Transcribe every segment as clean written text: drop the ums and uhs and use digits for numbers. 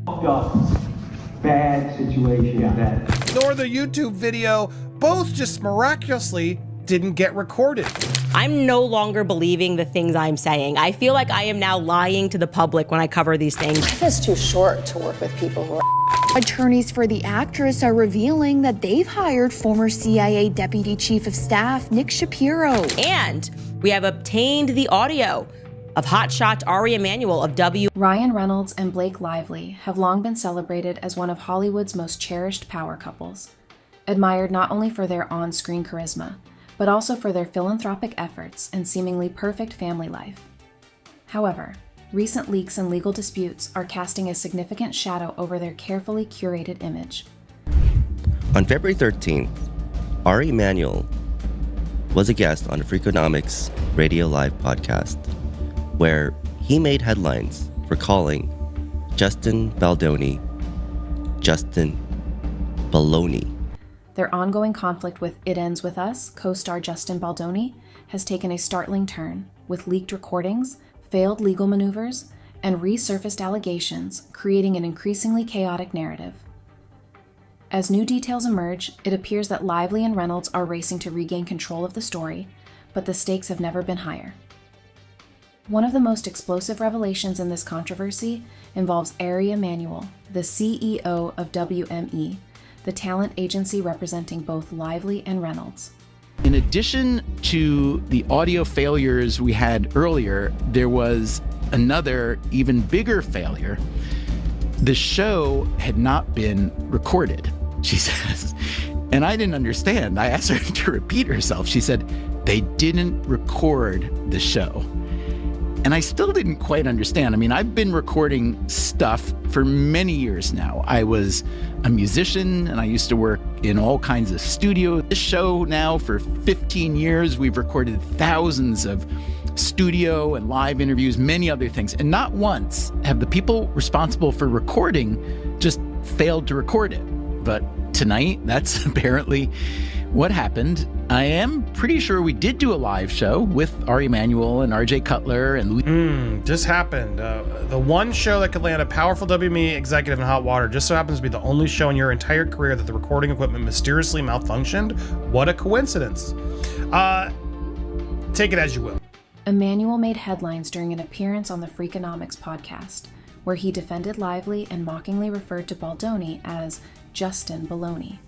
up bad situation that. Nor the YouTube video, both just miraculously didn't get recorded. I'm no longer believing the things I'm saying. I feel like I am now lying to the public when I cover these things. Life is too short to work with people who are. Attorneys for the actress are revealing that they've hired former CIA Deputy Chief of Staff Nick Shapiro. And we have obtained the audio of hotshot Ari Emanuel of Ryan Reynolds and Blake Lively have long been celebrated as one of Hollywood's most cherished power couples, admired not only for their on-screen charisma, but also for their philanthropic efforts and seemingly perfect family life. However, recent leaks and legal disputes are casting a significant shadow over their carefully curated image. On February 13th, Ari Emanuel was a guest on the Freakonomics Radio Live podcast, where he made headlines for calling Justin Baldoni Justin Baloney. Their ongoing conflict with It Ends With Us co-star Justin Baldoni has taken a startling turn, with leaked recordings, failed legal maneuvers, and resurfaced allegations, creating an increasingly chaotic narrative. As new details emerge, it appears that Lively and Reynolds are racing to regain control of the story, but the stakes have never been higher. One of the most explosive revelations in this controversy involves Ari Emanuel, the CEO of WME, the talent agency representing both Lively and Reynolds. In addition to the audio failures we had earlier, there was another, even bigger failure. The show had not been recorded, she says. And I didn't understand. I asked her to repeat herself. She said, they didn't record the show. And I still didn't quite understand. I mean, I've been recording stuff for many years now. I was a musician and I used to work in all kinds of studios. This show now for 15 years, we've recorded thousands of studio and live interviews, many other things. And not once have the people responsible for recording just failed to record it. But tonight, that's apparently what happened. I am pretty sure we did do a live show with Ari Emanuel and RJ Cutler and Louis. Just happened. The one show that could land a powerful WME executive in hot water just so happens to be the only show in your entire career that the recording equipment mysteriously malfunctioned. What a coincidence. Take it as you will. Emanuel made headlines during an appearance on the Freakonomics podcast, where he defended Lively and mockingly referred to Baldoni as Justin Baloney.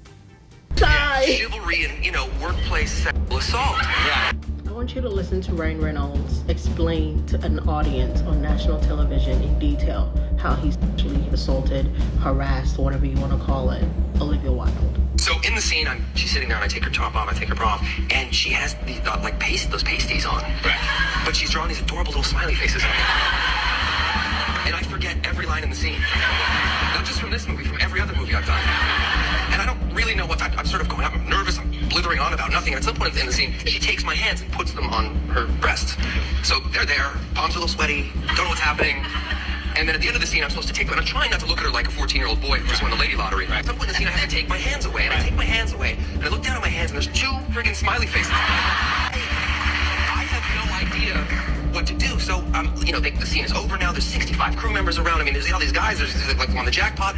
Yeah, chivalry and, workplace sexual assault. Yeah. I want you to listen to Ryan Reynolds explain to an audience on national television in detail how he sexually assaulted, harassed, whatever you want to call it, Olivia Wilde. So in the scene, she's sitting there and I take her top off, I take her bra off, and she has those pasties on. Right. But she's drawing these adorable little smiley faces on me. And I forget every line in the scene. Not just from this movie, from every other movie I've done. And I don't really know what I'm sort of going, I'm nervous, I'm blithering on about nothing. And at some point in the scene, she takes my hands and puts them on her breasts. So they're there, palms are a little sweaty, don't know what's happening. And then at the end of the scene, I'm supposed to take, and I'm trying not to look at her like a 14-year-old boy who just won the lady lottery. At some point in the scene, I have to take my hands away, and I take my hands away, and I look down at my hands, and there's two friggin' smiley faces. I have no idea what to do. So, the scene is over now. There's 65 crew members around. I mean, there's all these guys. There's like on the jackpot.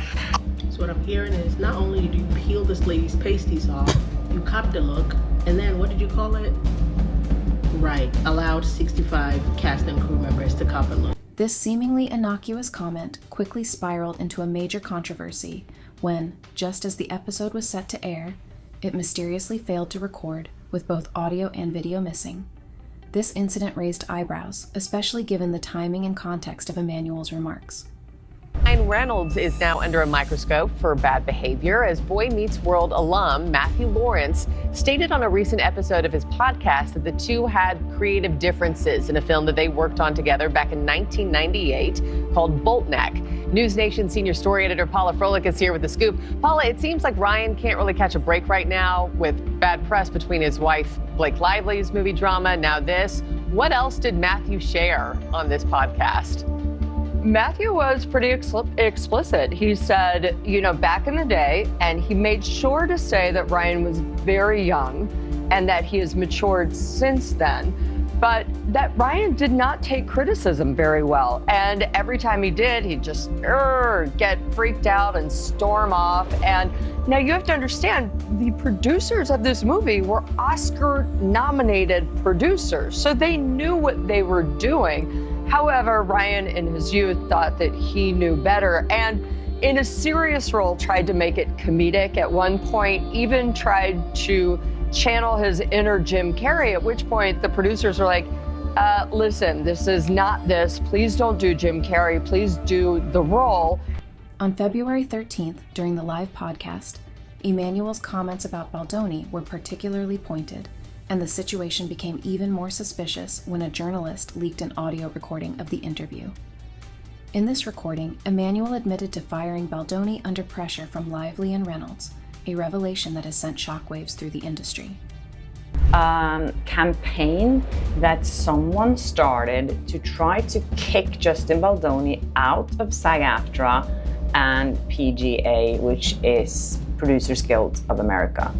So what I'm hearing is not only do you peel this lady's pasties off, you cop the look, and then what did you call it? Right, allowed 65 cast and crew members to cop a look. This seemingly innocuous comment quickly spiraled into a major controversy when, just as the episode was set to air, it mysteriously failed to record, with both audio and video missing. This incident raised eyebrows, especially given the timing and context of Emanuel's remarks. Ryan Reynolds is now under a microscope for bad behavior as Boy Meets World alum Matthew Lawrence stated on a recent episode of his podcast that the two had creative differences in a film that they worked on together back in 1998 called Boltneck. News Nation senior story editor Paula Froelich is here with the scoop. Paula, it seems like Ryan can't really catch a break right now with bad press between his wife Blake Lively's movie drama, now this. What else did Matthew share on this podcast? Matthew was pretty explicit. He said, back in the day, and he made sure to say that Ryan was very young and that he has matured since then. but that Ryan did not take criticism very well. And every time he did, he'd just get freaked out and storm off. And now you have to understand, the producers of this movie were Oscar-nominated producers, so they knew what they were doing. However, Ryan in his youth thought that he knew better, and in a serious role tried to make it comedic. At one point, even tried to channel his inner Jim Carrey, at which point the producers were like, listen, this is not this. Please don't do Jim Carrey. Please do the role. On February 13th, during the live podcast, Emmanuel's comments about Baldoni were particularly pointed, and the situation became even more suspicious when a journalist leaked an audio recording of the interview. In this recording, Emmanuel admitted to firing Baldoni under pressure from Lively and Reynolds, a revelation that has sent shockwaves through the industry. Campaign that someone started to try to kick Justin Baldoni out of SAG-AFTRA and PGA, which is Producers Guild of America.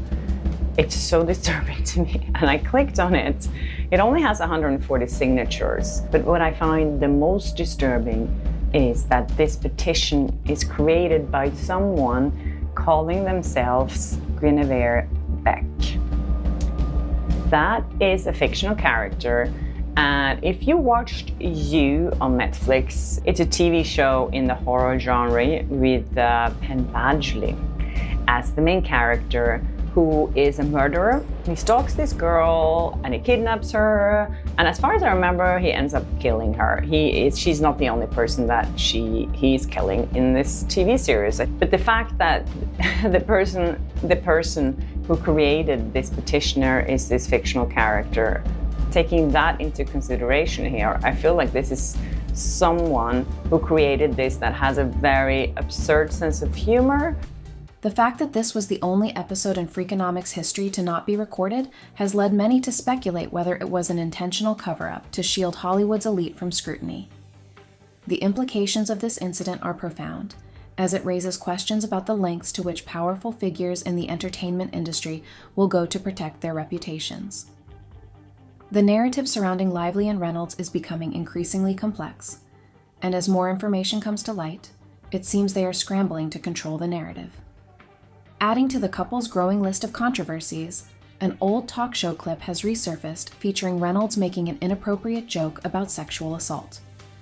It's so disturbing to me, and I clicked on it. It only has 140 signatures, but what I find the most disturbing is that this petition is created by someone calling themselves Guinevere Beck. That is a fictional character, and if you watched You on Netflix, it's a TV show in the horror genre with Penn Badgley as the main character, who is a murderer. He stalks this girl and he kidnaps her, and as far as I remember, he ends up killing her. She's not the only person that he's killing in this TV series. But the fact that the person who created this petitioner is this fictional character, taking that into consideration here, I feel like this is someone who created this that has a very absurd sense of humor. The fact that this was the only episode in Freakonomics history to not be recorded has led many to speculate whether it was an intentional cover-up to shield Hollywood's elite from scrutiny. The implications of this incident are profound, as it raises questions about the lengths to which powerful figures in the entertainment industry will go to protect their reputations. The narrative surrounding Lively and Reynolds is becoming increasingly complex, and as more information comes to light, it seems they are scrambling to control the narrative. Adding to the couple's growing list of controversies, an old talk show clip has resurfaced featuring Reynolds making an inappropriate joke about sexual assault.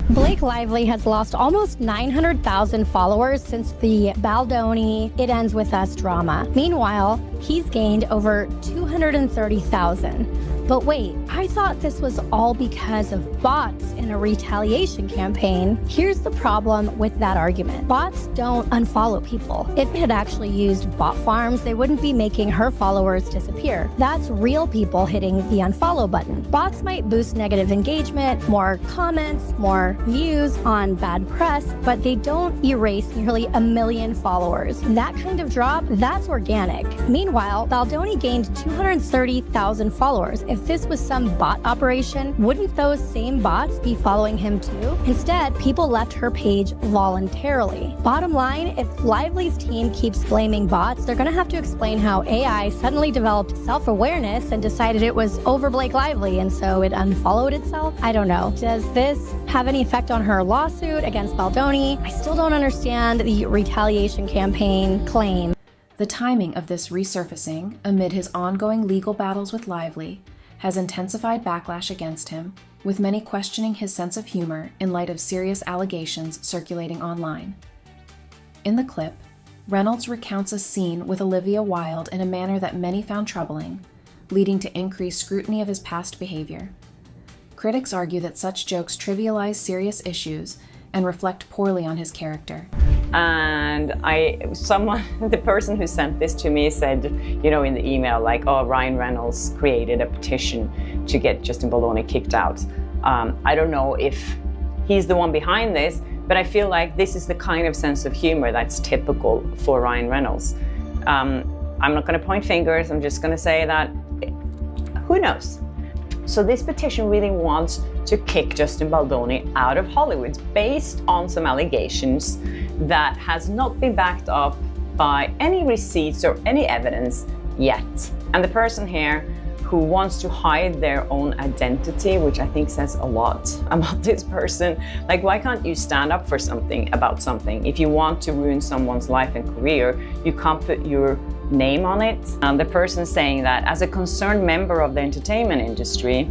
Blake Lively has lost almost 900,000 followers since the Baldoni It Ends With Us drama. Meanwhile, he's gained over 230,000. But wait, I thought this was all because of bots in a retaliation campaign. Here's the problem with that argument. Bots don't unfollow people. If it had actually used bot farms, they wouldn't be making her followers disappear. That's real people hitting the unfollow button. Bots might boost negative engagement, more comments, more views on bad press, but they don't erase nearly 1 million followers. That kind of drop, that's organic. Meanwhile, Baldoni gained 230,000 followers. If this was some bot operation, wouldn't those same bots be following him too? Instead, people left her page voluntarily. Bottom line, if Lively's team keeps blaming bots, they're gonna have to explain how AI suddenly developed self-awareness and decided it was over Blake Lively, and so it unfollowed itself. I don't know. Does this have any effect on her lawsuit against Baldoni? I still don't understand the retaliation campaign claim. The timing of this resurfacing, amid his ongoing legal battles with Lively, has intensified backlash against him, with many questioning his sense of humor in light of serious allegations circulating online. In the clip, Reynolds recounts a scene with Olivia Wilde in a manner that many found troubling, leading to increased scrutiny of his past behavior. Critics argue that such jokes trivialize serious issues and reflect poorly on his character. And the person who sent this to me said, in the email, like, oh, Ryan Reynolds created a petition to get Justin Baldoni kicked out. I don't know if he's the one behind this, but I feel like this is the kind of sense of humor that's typical for Ryan Reynolds. I'm not going to point fingers. I'm just going to say that, who knows? So this petition really wants to kick Justin Baldoni out of Hollywood based on some allegations that has not been backed up by any receipts or any evidence yet. And the person here who wants to hide their own identity, which I think says a lot about this person. Like, why can't you stand up for something about something? If you want to ruin someone's life and career, you can't put your name on it. The person saying that, as a concerned member of the entertainment industry,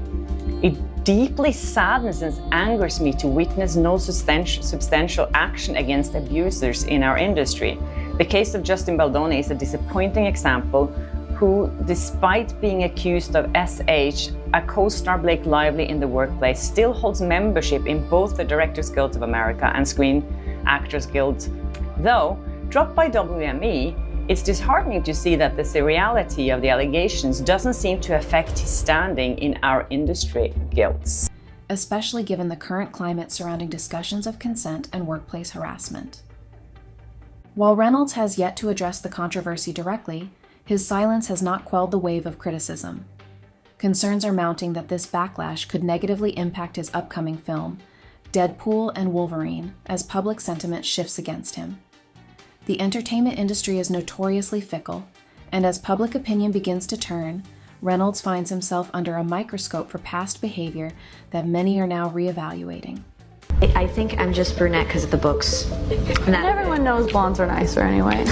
it deeply saddens and angers me to witness no substantial action against abusers in our industry. The case of Justin Baldoni is a disappointing example, who, despite being accused of SH, a co-star Blake Lively in the workplace, still holds membership in both the Directors Guild of America and Screen Actors Guild. Though dropped by WME, it's disheartening to see that the seriality of the allegations doesn't seem to affect his standing in our industry guilds. Especially given the current climate surrounding discussions of consent and workplace harassment. While Reynolds has yet to address the controversy directly, his silence has not quelled the wave of criticism. Concerns are mounting that this backlash could negatively impact his upcoming film, Deadpool and Wolverine, as public sentiment shifts against him. The entertainment industry is notoriously fickle, and as public opinion begins to turn, Reynolds finds himself under a microscope for past behavior that many are now reevaluating. I think I'm just brunette because of the books. And everyone knows blondes are nicer anyway.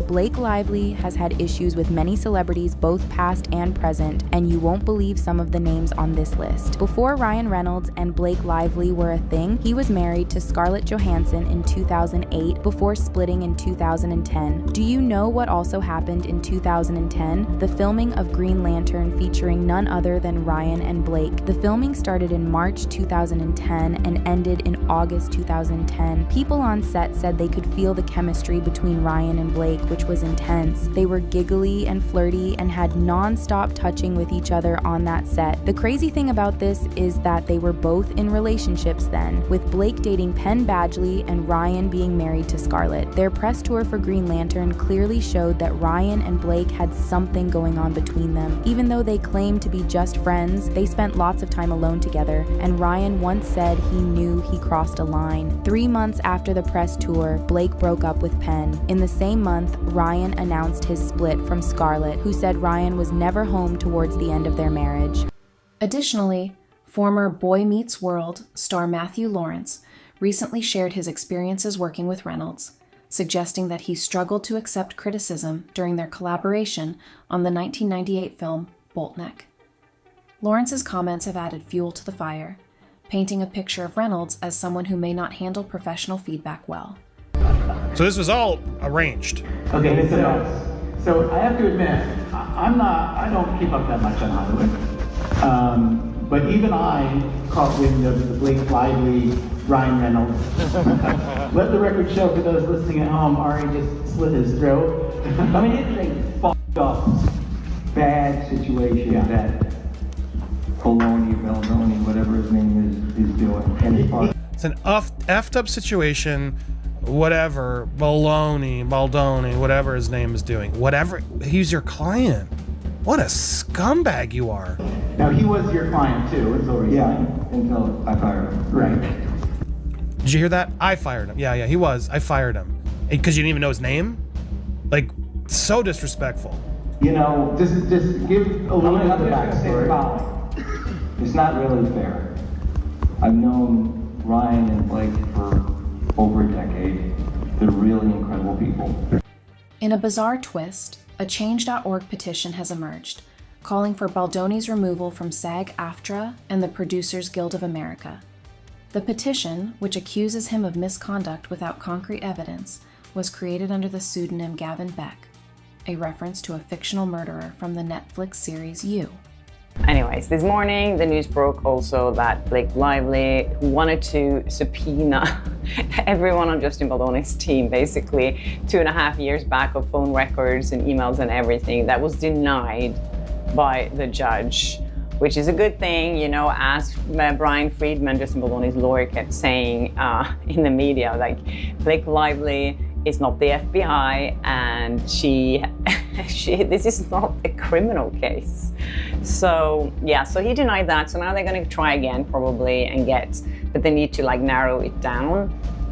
Blake Lively has had issues with many celebrities, both past and present, and you won't believe some of the names on this list. Before Ryan Reynolds and Blake Lively were a thing, he was married to Scarlett Johansson in 2008 before splitting in 2010. Do you know what also happened in 2010? The filming of Green Lantern featuring none other than Ryan and Blake. The filming started in March 2010 and ended in August 2010. People on set said they could feel the chemistry between Ryan and Blake, which was intense. They were giggly and flirty and had non-stop touching with each other on that set. The crazy thing about this is that they were both in relationships then, with Blake dating Penn Badgley and Ryan being married to Scarlett. Their press tour for Green Lantern clearly showed that Ryan and Blake had something going on between them. Even though they claimed to be just friends, they spent lots of time alone together, and Ryan once said he knew he crossed a line. 3 months after the press tour, Blake broke up with Penn. In the same month, Ryan announced his split from Scarlett, who said Ryan was never home towards the end of their marriage. Additionally, former Boy Meets World star Matthew Lawrence recently shared his experiences working with Reynolds, suggesting that he struggled to accept criticism during their collaboration on the 1998 film Boltneck. Lawrence's comments have added fuel to the fire, painting a picture of Reynolds as someone who may not handle professional feedback well. So this was all arranged. Okay, so I have to admit, I don't keep up that much on Hollywood. But even I caught wind of the Blake Lively, Ryan Reynolds. Let the record show for those listening at home, Ari just slit his throat. I mean, it's a fucked up, bad situation that Baldoni, whatever his name is doing. And it's an effed up situation. Whatever, Baldoni, whatever his name is doing. Whatever, he's your client. What a scumbag you are. Now, he was your client too, until I fired him. Right. Did you hear that? I fired him. Yeah, he was. I fired him. Because you didn't even know his name? Like, so disrespectful. You know, just give a little bit of the backstory. It's not really fair. I've known Ryan and Blake for over a decade. They're really incredible people. In a bizarre twist, a Change.org petition has emerged, calling for Baldoni's removal from SAG-AFTRA and the Producers Guild of America. The petition, which accuses him of misconduct without concrete evidence, was created under the pseudonym Gavin Beck, a reference to a fictional murderer from the Netflix series You. Anyways, this morning the news broke also that Blake Lively, who wanted to subpoena everyone on Justin Baldoni's team, basically 2.5 years back of phone records and emails and everything, that was denied by the judge, which is a good thing, you know, as Brian Friedman, Justin Baldoni's lawyer, kept saying in the media, like, Blake Lively is not the FBI, and this is not a criminal case. So yeah, so he denied that. So now they're going to try again probably and but they need to like narrow it down.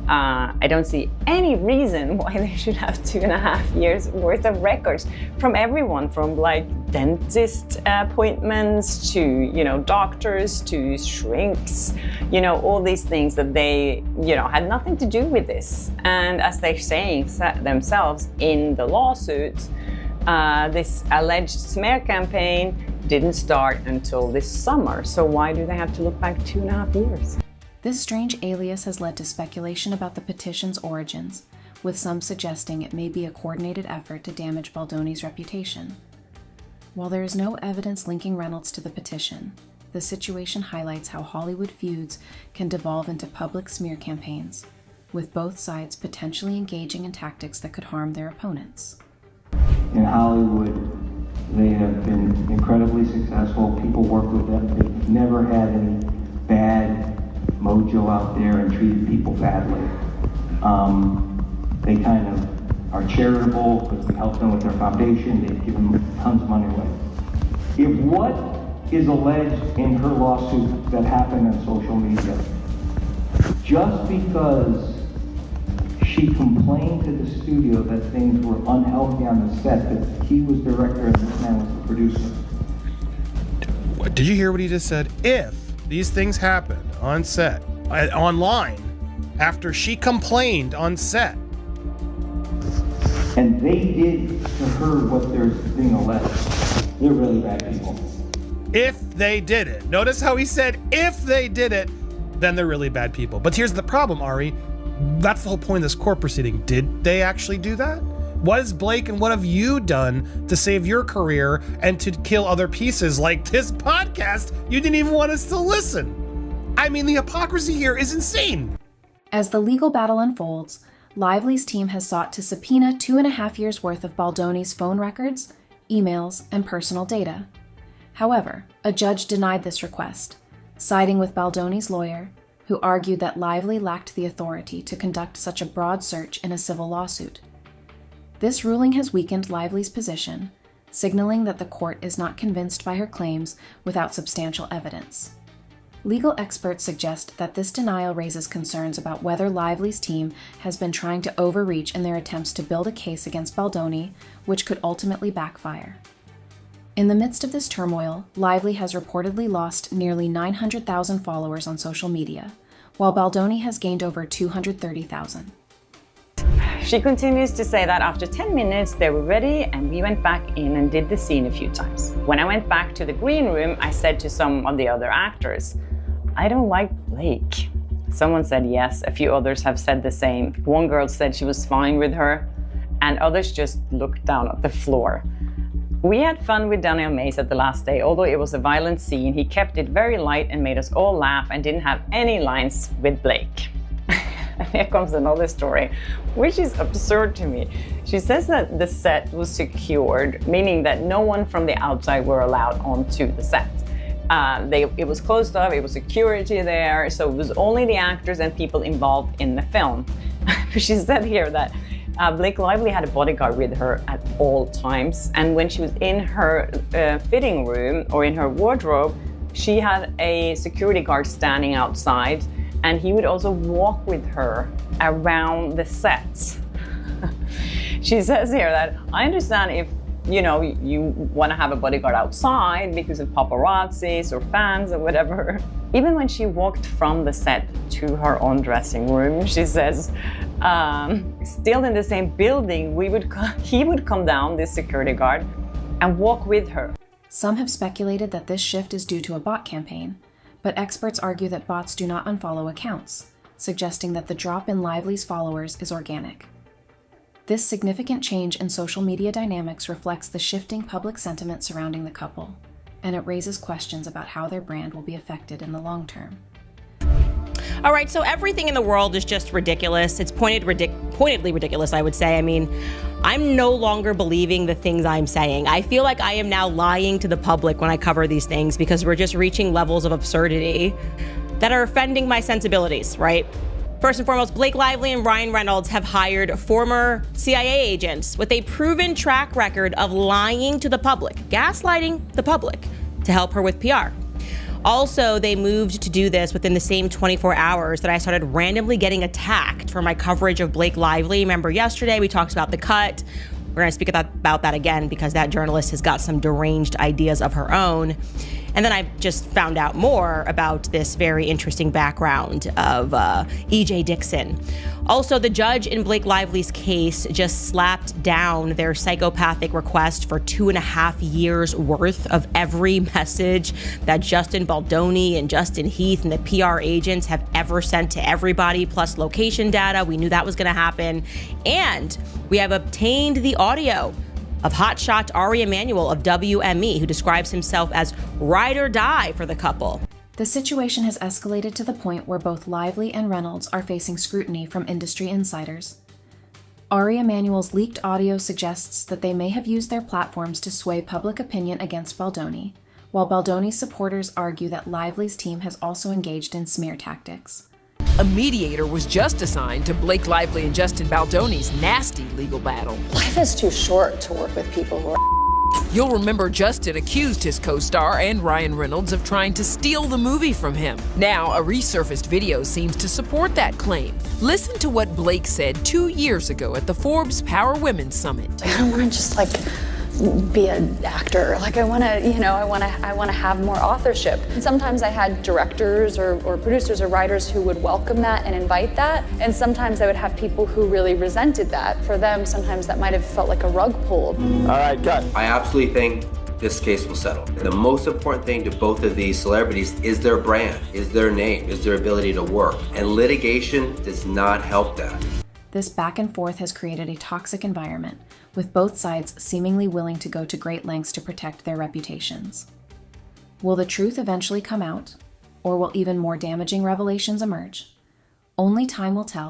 I don't see any reason why they should have 2.5 years worth of records from everyone, from like dentist appointments to, you know, doctors to shrinks, you know, all these things that they, you know, had nothing to do with this. And as they're saying themselves in the lawsuit, this alleged smear campaign didn't start until this summer. So why do they have to look back 2.5 years? This strange alias has led to speculation about the petition's origins, with some suggesting it may be a coordinated effort to damage Baldoni's reputation. While there is no evidence linking Reynolds to the petition, the situation highlights how Hollywood feuds can devolve into public smear campaigns, with both sides potentially engaging in tactics that could harm their opponents. In Hollywood, they have been incredibly successful. People work with them. They've never had any bad mojo out there and treated people badly. They kind of are charitable because we help them with their foundation. They've given tons of money away. If what is alleged in her lawsuit that happened on social media, just because she complained to the studio that things were unhealthy on the set, that he was director and this man was the producer. Did you hear what he just said? If these things happened on set, online, after she complained on set, and they did to her what they're being alleged, they're really bad people. If they did it. Notice how he said, if they did it, then they're really bad people. But here's the problem, Ari. That's the whole point of this court proceeding. Did they actually do that? What is Blake and what have you done to save your career and to kill other pieces like this podcast? You didn't even want us to listen. I mean, the hypocrisy here is insane. As the legal battle unfolds, Lively's team has sought to subpoena 2.5 years worth of Baldoni's phone records, emails, and personal data. However, a judge denied this request, siding with Baldoni's lawyer, who argued that Lively lacked the authority to conduct such a broad search in a civil lawsuit. This ruling has weakened Lively's position, signaling that the court is not convinced by her claims without substantial evidence. Legal experts suggest that this denial raises concerns about whether Lively's team has been trying to overreach in their attempts to build a case against Baldoni, which could ultimately backfire. In the midst of this turmoil, Lively has reportedly lost nearly 900,000 followers on social media, while Baldoni has gained over 230,000. She continues to say that after 10 minutes they were ready and we went back in and did the scene a few times. When I went back to the green room, I said to some of the other actors, I don't like Blake. Someone said yes, a few others have said the same. One girl said she was fine with her, and others just looked down at the floor. We had fun with Daniel Mays at the last day. Although it was a violent scene, he kept it very light and made us all laugh and didn't have any lines with Blake. And here comes another story, which is absurd to me. She says that the set was secured, meaning that no one from the outside were allowed onto the set. It was closed off, it was security there, so it was only the actors and people involved in the film. She said here that Blake Lively had a bodyguard with her at all times, and when she was in her fitting room or in her wardrobe, she had a security guard standing outside, and he would also walk with her around the sets. She says here that, I understand if you want to have a bodyguard outside because of paparazzis or fans or whatever. Even when she walked from the set to her own dressing room, she says, still in the same building, he would come down, this security guard, and walk with her. Some have speculated that this shift is due to a bot campaign, but experts argue that bots do not unfollow accounts, suggesting that the drop in Lively's followers is organic. This significant change in social media dynamics reflects the shifting public sentiment surrounding the couple, and it raises questions about how their brand will be affected in the long term. All right, so everything in the world is just ridiculous. It's pointedly ridiculous, I would say. I mean, I'm no longer believing the things I'm saying. I feel like I am now lying to the public when I cover these things because we're just reaching levels of absurdity that are offending my sensibilities, right? First and foremost, Blake Lively and Ryan Reynolds have hired former CIA agents with a proven track record of lying to the public, gaslighting the public, to help her with PR. Also, they moved to do this within the same 24 hours that I started randomly getting attacked for my coverage of Blake Lively. Remember yesterday we talked about The Cut. We're going to speak about that again because that journalist has got some deranged ideas of her own. And then I just found out more about this very interesting background of E.J. Dixon. Also, the judge in Blake Lively's case just slapped down their psychopathic request for 2.5 years worth of every message that Justin Baldoni and Justin Heath and the PR agents have ever sent to everybody, plus location data. We knew that was going to happen. And we have obtained the audio of hotshot Ari Emanuel of WME, who describes himself as ride or die for the couple. The situation has escalated to the point where both Lively and Reynolds are facing scrutiny from industry insiders. Ari Emanuel's leaked audio suggests that they may have used their platforms to sway public opinion against Baldoni, while Baldoni's supporters argue that Lively's team has also engaged in smear tactics. A mediator was just assigned to Blake Lively and Justin Baldoni's nasty legal battle. Life is too short to work with people who are. You'll remember Justin accused his co-star and Ryan Reynolds of trying to steal the movie from him. Now, a resurfaced video seems to support that claim. Listen to what Blake said 2 years ago at the Forbes Power Women's Summit. I don't want to just be an actor. I want to have more authorship. And sometimes I had directors or producers or writers who would welcome that and invite that. And sometimes I would have people who really resented that. For them, sometimes that might have felt like a rug pull. All right, cut. I absolutely think this case will settle. The most important thing to both of these celebrities is their brand, is their name, is their ability to work. And litigation does not help that. This back and forth has created a toxic environment, with both sides seemingly willing to go to great lengths to protect their reputations. Will the truth eventually come out, or will even more damaging revelations emerge? Only time will tell.